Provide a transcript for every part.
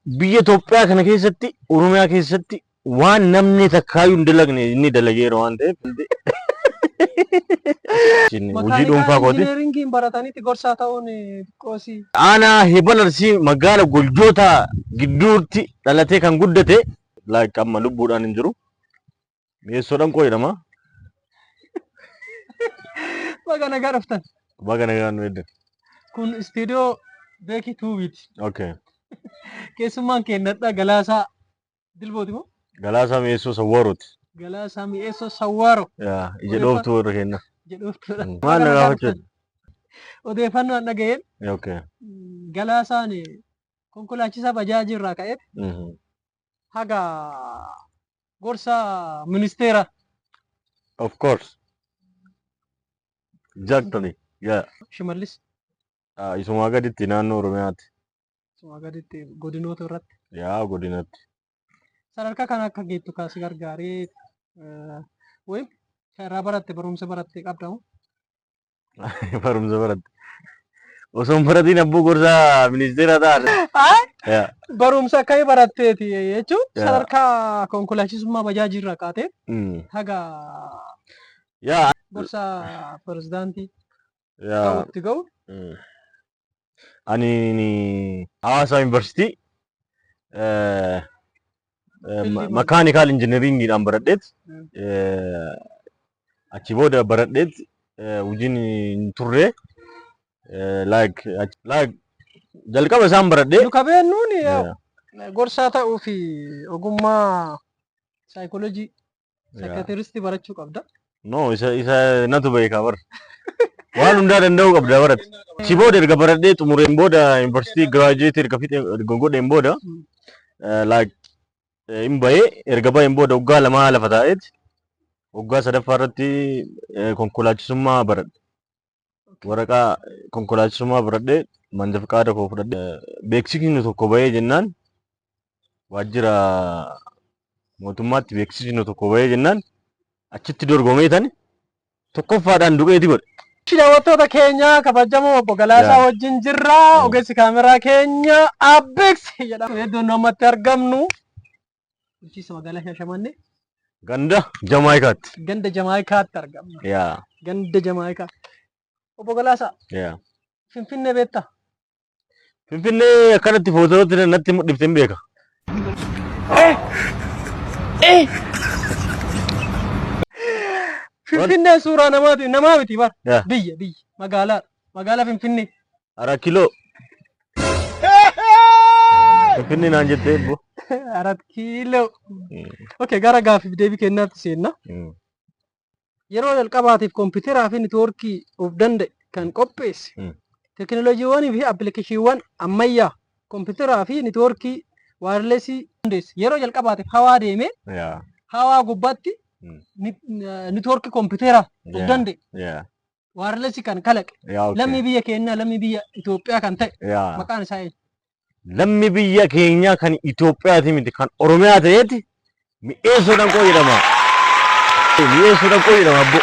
biyya Itoophiyaa kana keessatti Oromiyaa keessatti waan namni takkaayyuu hin dalagne inni dalageera waan ta'eef hojii dhuunfaa kooti. Injineeringiin barataniiti gorsaa ta'uun qoosii. Aanaa Hebal Arsii magaala Goljoota gidduutti dhalatee kan guddate amma lubbuudhaan hin jiru. Meessoodhaan qoo jedhama. Baga nagaa dhuftan. Baga nagaa nu edda. Kun istiidiyoo Beekii Tuubiiti. Okay. Keessummaan keenyadha Galaasaa Dilbooti moo? Galaasaa Mi'eessoo Sawwaarooti. Galaasaa Mi'eessoo Sawwaaroo. Ija dhooftuu irra kenna. Ija dhooftuudha. Maal nagaa hojjetu? Odeeffannoo an dhaga'een. Okay. Galaasaan konkolaachisaa bajaajii irraa ka'eet haga gorsa ministeera. Of course. Exactly. Yeah. Shimallis. Isumaa gaditti naannoo Oromiyaati. Isumaa gaditti godinoota irratti. Yaa godinatti. Sadarkaa kana akka geettu kaasii gargaaree wayim irraa baratte barumsa baratte qabdamu. Barumsa baratte. Osoo hin baratiin abbuu gorsaa ministeera ta'an. Barumsa akkamii baratteeti jechuun sadarkaa konkolaachisummaa bajaajii irraa kaatee haga gorsa pirezidaantii ta'utti ga'u. Ani Hawaasa Yuunivarsiitii makaanikaal injineeringiidhaan baradheet achi booda baradheet hojiin hin turre jalqaba isaan baradhee. Nu qabeennuun gorsaa ta'uu fi ogummaa saayikooloojii saayikaateristii barachuu qabda. No isa natu beekaa bara. Waan hundaa danda'uu qabda baratti. Achi booda erga baradhee xumureen booda yuunivarsiitii giraajuweetii erga godheen booda hin bahee erga baheen booda waggaa lamaa lafa taa'eeti waggaa sadaffaa irratti konkolaachisummaa baradhe. Waraqaa konkolaachisummaa baradhee manja fiqaada koo fudhadhee beeksisni tokko bahee jennaan waajjira mootummaatti beeksisni tokko bahee jennaan achitti dorgomee tan tokkoffaadhaan duqeeti godhe. Daawwattoota keenya kabajamoo obbo Galaasaa wajjin jirra. Ogeessi kaameraa keenya Abeeks jedhama. Iddoon namatti argamnu bulchiinsa magaalaa Shaashamannee. Ganda Jamaayikaatti. Ganda Jamaayikaatti argamna. Ganda Jamaayikaa. Obbo Galaasaa. Finfinnee beektaa? Finfinnee akkanatti footootti natti mul'ifte hin beeka. Finfinnee suuraa namaa miti bara. Biyya magaalaa Finfinnee. Ara kiloo. Finfinnee naan jettee ebbo. Ara kiloo. Okay, gara gaafiif deebii kennaatti seenna. Yeroo jalqabaatiif kompiitaraa fi neetwoorkii of danda'e kan qopheesse teekinooloojiiwwanii fi appilikeeshiniiwwan ammayyaa kompiitaraa fi neetwoorkii waayirleesii hundeesse. Yeroo jalqabaatiif hawaa deemee hawaa gubbaatti neetwoorkii kompiitaraa of danda'e waayirleesii kan kalaqe lammii biyya keenyaa lammii biyya Itoophiyaa kan ta'e maqaan isaa eenyu? Lammii biyya keenyaa kan Itoophiyaati miti kan Oromiyaa ta'eeti Mi'eessoo Danqoo jedhama. Mi'eessoo Danqoo jedhama abbo.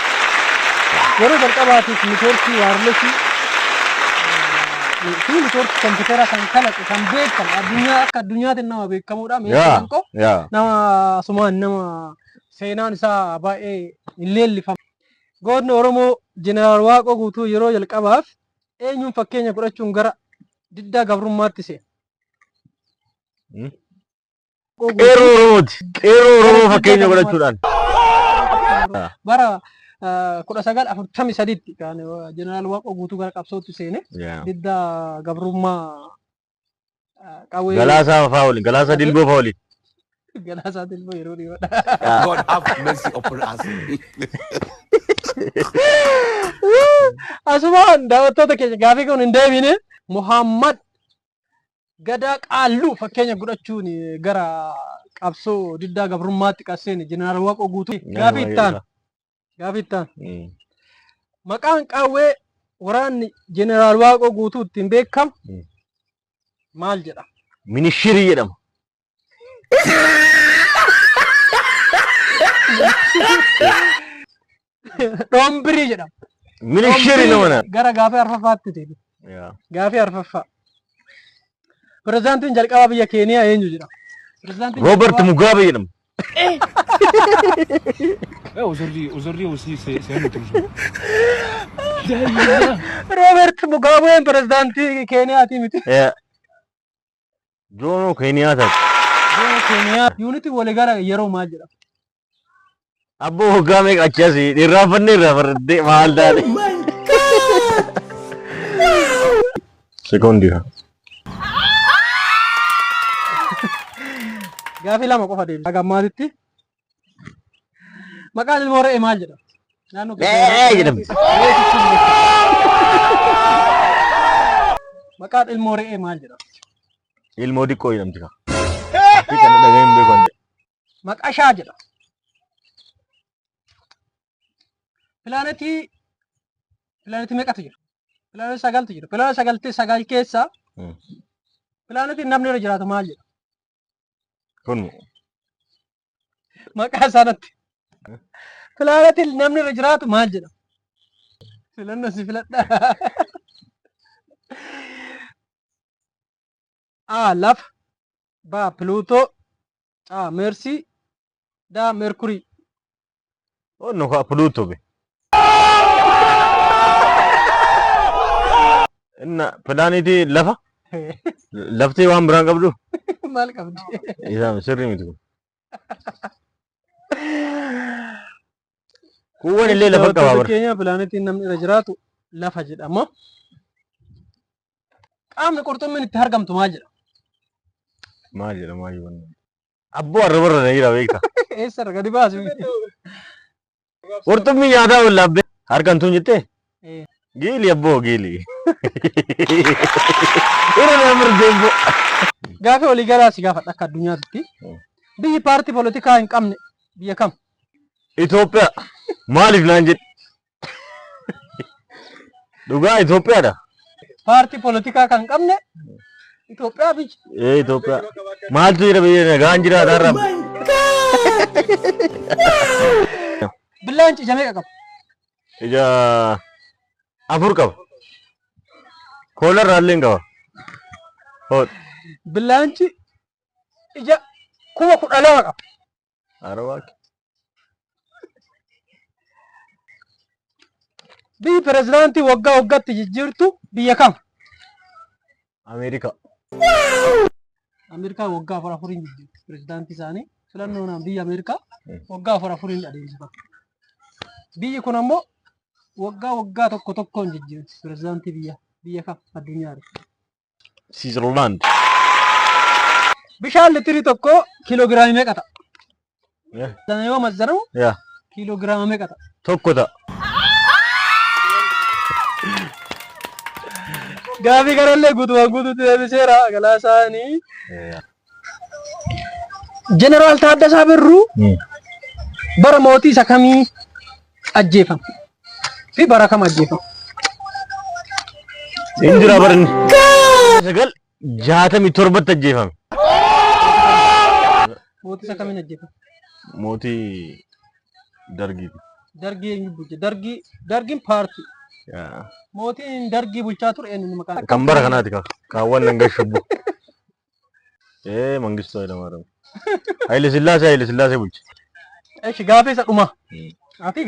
Yeroo jalqabaatiif neetwoorkii waayirleesii fi neetwoorkii kompiitaraa kan kalaqe kan beekamu akka addunyaatti nama beekamuudha. Mi'eessoo Danqoo nama sumaan nama seenaan isaa baay'ee hin leellifamu. Gootni Oromoo Jeneraal Waaqoo Guutuu yeroo jalqabaaf eenyuun fakkeenya godhachuun gara diddaa gabrummaatti seene? Qeerroo Oromooti. Qeerroo Oromoo fakkeenya godhachuudhaan. Bara 1943tti kan Jeneraal Waaqoo Guutuu gara qabsootti seene diddaa gabrummaa qawwee. Galaasaa fa'aa waliin, Galaasaa Dilboo fa'aa waliin. Galaasaa Dilboo yeroo dhiyoodha. God have mercy upon us. Asumaan daawwattoota keenya gaafii kun hin deebine Muhammad Gadaa Qaalluu fakkeenya godhachuun gara qabsoo diddaa gabrummaatti qasseen Jeneraal Waaqoo Guutuu gaafii ittaan maqaan qawwee waraanni Jeneraal Waaqoo Guutuu ittiin beekamu maal jedhama? Minishirii jedhama. Dhombirii jedhama. Minishirii nama. Gara gaafii arfaffaatti deebi. Gaafii arfaffaa. Pirezidaantiin jalqabaa biyya Keeniyaa eenyu jedhama? Pirezidaantiin Robert Mugabe jedhama. Aujourd'hui aussi, c'est un autre jour. Robert Mugabe pirezidaantii Keeniyaati miti. Jomo Kenyatta. Biyya Keeniyaa yuunitii walii gara yeroo maal jedhama? Abbo waggaa meeqa achasi irraafannee maal taate. Sekondi. Gaafii lama qofa deemsa. Gammaatitti maqaan ilmoo re'ee maal jedhama? Naannoo jedhamti. Maqaan ilmoo re'ee maal jedhama? Ilmoo diqqoo jedhamti. Fi kana dhaga'een beekan. Maqashaa jedhama. Pilaanetii meeqatu jira? Pilaanetii sagaltu jira. Pilaanetii sagal keessaa pilaanetiin namni irra jiraatu maal jedhama? Kun Maqaa isaanitti. Pilaanetiin namni irra jiraatu maal jedhama? Filannoo si filadhaa. A. Lafa. B. Pluutoo. C. Meersii. D. Meerkurii. onno ka Pluto be. Inna planetii lafa. Lafti waan biraan qabdu. Maal qabdi? Isaa sirrii miti kun. Kuwwan illee lafa qaba bara. Keenya pilaanetiin namni irra jiraatu lafa jedhama. Qaamni qurxummiin itti argamtu maal jedhama? Maal jedhama maal jedhama? Abboo arra barra na jira beekta. Eessarra gadi baasu? Qurxummii nyaataa wallaabbee harkantuun jettee? Giili abboo giili. Ira namar deembo. Gaafa olii garaa si gaafadha akka addunyaatti. Biyyi paartii poolitikaa hin qabne biyya kam? Itoophiyaa. Maaliif naan jedhe? Dhugaa Itoophiyaadha. Paartii poolitikaa kan qabne Itoophiyaa biyya. Itoophiyaa. Maaltu jira biyya nagaan jiraata har'a? Billaan ija meeqa qaba? Ija afur qaba. Koolarraa illee hin qaba. Billaanchi ija 12,000 qaba. Arawaaki. Biyyi pirezidaantii waggaa waggaatti jijjiirtu biyya kam? Ameerikaa. Ameerikaa waggaa 4 jijjiirtu pirezidaantii isaanii. Filannoon biyya Ameerikaa waggaa 4 adeemsifama. Biyyi kun ammoo waggaa tokkoon jijjiirti pirezidaantii biyya kam addunyaarra? Switzerland. Bishaan litiri tokko kiiloogiraamii meeqa ta'a? Sana yoo mazzaramu kiiloogiraama meeqa ta'a? Tokko ta'a. Gaafii kanallee guutumaan guutuutti deebiseera galaasaanii. Jeneraal Taaddasaa Birruu bara mootii isa kamii ajjeefame? Fi bara kam ajjeefame? Indira barin 967 ajjeefame. Mootii isa kamiin ajjeefame? Mootii Dargiiti. Dargii eenyu bulche? Dargiin paartii. Mootiin Dargii bulchaa ture eenyu maqaan? Kan bara kanaati kaawwan nan gashubbu. Mangistuu Hayilamaariyaam. Haile Sillaasee bulche. Eeshi gaafii isa dhuma.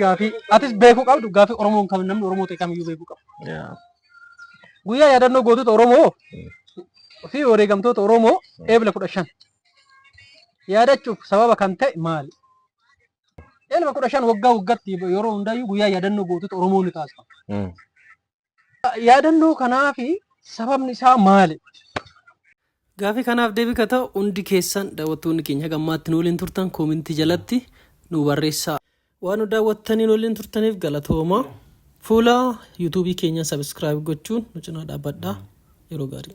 Gaafii atis beekuu qabdu gaafii Oromoon kam namni Oromoo ta'e kamiyyuu beekuu qabu. Guyyaa yaadannoo gootota Oromoo fi wareegamtoota Oromoo Eebila 15 yaadachuuf sababa kan ta'e maali? Eebila 15 waggaa waggaatti yeroo hundaayyuu guyyaa yaadannoo gootota Oromoo ni taasifama. Yaadannoo kanaaf sababni isaa maali? Gaafii kanaaf deebii ka ta'u hundi keessan daawwattoonni keenya gammaatti nu waliin turtan koomintii jalatti nu barreessaa. Waan nu daawwattanii nu waliin turtaniif galatooma. Fuula yuutuubii keenya sabiskiraayib gochuun nu cinaa dhaabbadhaa. Yeroo gaarii.